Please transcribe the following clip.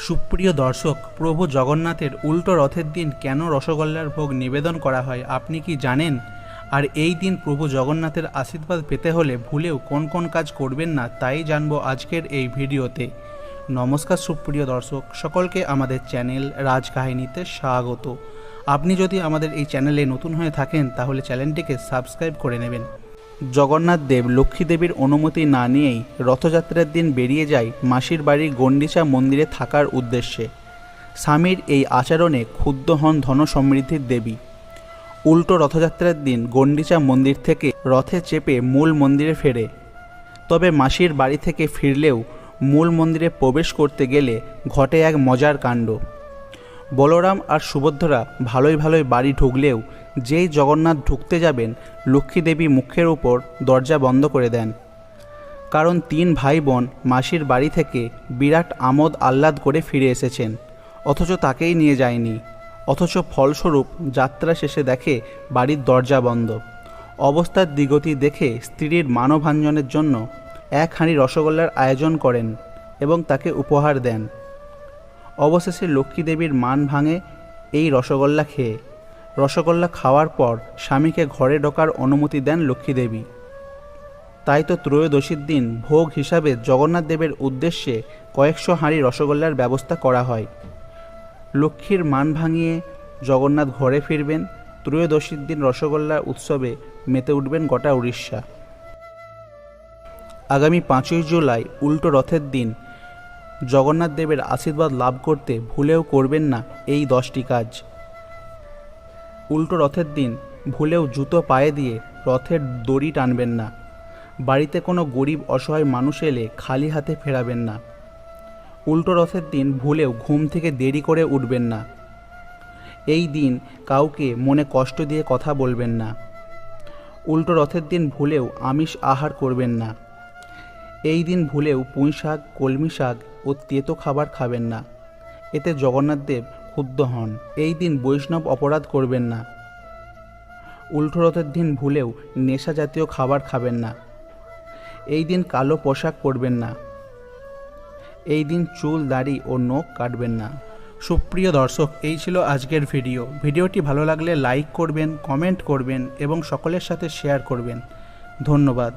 সুপ্রিয় দর্শক, প্রভু জগন্নাথের উল্টো রথের দিন কেন রসগোল্লার ভোগ নিবেদন করা হয় আপনি কি জানেন? আর এই দিন প্রভু জগন্নাথের আশীর্বাদ পেতে হলে ভুলেও কোন কোন কাজ করবেন না তাই জানবো আজকের এই ভিডিওতে। নমস্কার সুপ্রিয় দর্শক, সকলকে আমাদের চ্যানেল রাজকাহিনীতে স্বাগত। আপনি যদি আমাদের এই চ্যানেলে নতুন হয়ে থাকেন তাহলে চ্যানেলটিকে সাবস্ক্রাইব করে নেবেন। জগন্নাথ দেব লক্ষ্মী দেবীর অনুমতি না নিয়েই রথযাত্রার দিন বেরিয়ে যায় মাসির বাড়ির গণ্ডিচা মন্দিরে থাকার উদ্দেশ্যে। স্বামীর এই আচরণে ক্ষুব্ধ হন ধন সমৃদ্ধির দেবী। উল্টো রথযাত্রার দিন গণ্ডিচা মন্দির থেকে রথে চেপে মূল মন্দিরে ফেরে। তবে মাসির বাড়ি থেকে ফিরলেও মূল মন্দিরে প্রবেশ করতে গেলে ঘটে এক মজার কাণ্ড। বলরাম আর সুভদ্রা ভালোই বাড়ি ঢুকলেও যেই জগন্নাথ ঢুকতে যাবেন লক্ষ্মী দেবী মুখের উপর দরজা বন্ধ করে দেন। কারণ 3 ভাই বোন মাসির বাড়ি থেকে বিরাট আমোদ আহ্লাদ করে ফিরে এসেছেন, অথচ তাকেই নিয়ে যায়নি। অথচ ফলস্বরূপ যাত্রা শেষে দেখে বাড়ির দরজা বন্ধ। অবস্থার দিগতি দেখে স্ত্রীর মানভাঞ্জনের জন্য 1 হাঁড়ি রসগোল্লার আয়োজন করেন এবং তাকে উপহার দেন। অবশেষে লক্ষ্মী দেবীর মান ভাঙে এই রসগোল্লা খেয়ে। রসগোল্লা খাওয়ার পর স্বামীকে ঘরে ঢোকার অনুমতি দেন লক্ষ্মী দেবী। তাই তো ত্রয়োদশীর দিন ভোগ হিসাবে জগন্নাথ দেবের উদ্দেশ্যে কয়েকশো হাঁড়ি রসগোল্লার ব্যবস্থা করা হয়। লক্ষ্মীর মান ভাঙিয়ে জগন্নাথ ঘরে ফিরবেন। ত্রয়োদশীর দিন রসগোল্লার উৎসবে মেতে উঠবেন গোটা উড়িষ্যা। আগামী 5ই জুলাই উল্টো রথের দিন জগন্নাথ দেবের আশীর্বাদ লাভ করতে ভুলেও করবেন না এই 10টি কাজ। উল্টো রথের দিন ভুলেও জুতো পায়ে দিয়ে রথের দড়ি টানবেন না। বাড়িতে কোনো গরিব অসহায় মানুষ এলে খালি হাতে ফেরাবেন না। উল্টো রথের দিন ভুলেও ঘুম থেকে দেরি করে উঠবেন না। এই দিন কাউকে মনে কষ্ট দিয়ে কথা বলবেন না। উল্টো রথের দিন ভুলেও আমিষ আহার করবেন না। এই দিন ভুলেও পুঁই শাক, কলমি শাক ও তেতো খাবার খাবেন না, এতে জগন্নাথ দেব ক্ষুব্ধ হন। এই দিন বৈষ্ণব অপরাধ করবেন না। উল্টো রথের দিন ভুলেও নেশা জাতীয় খাবার খাবেন না। এই দিন কালো পোশাক পরবেন না। এই দিন চুল, দাড়ি ও নখ কাটবেন না। সুপ্রিয় দর্শক, এই ছিল আজকের ভিডিওটি ভালো লাগলে লাইক করবেন, কমেন্ট করবেন এবং সকলের সাথে শেয়ার করবেন। ধন্যবাদ।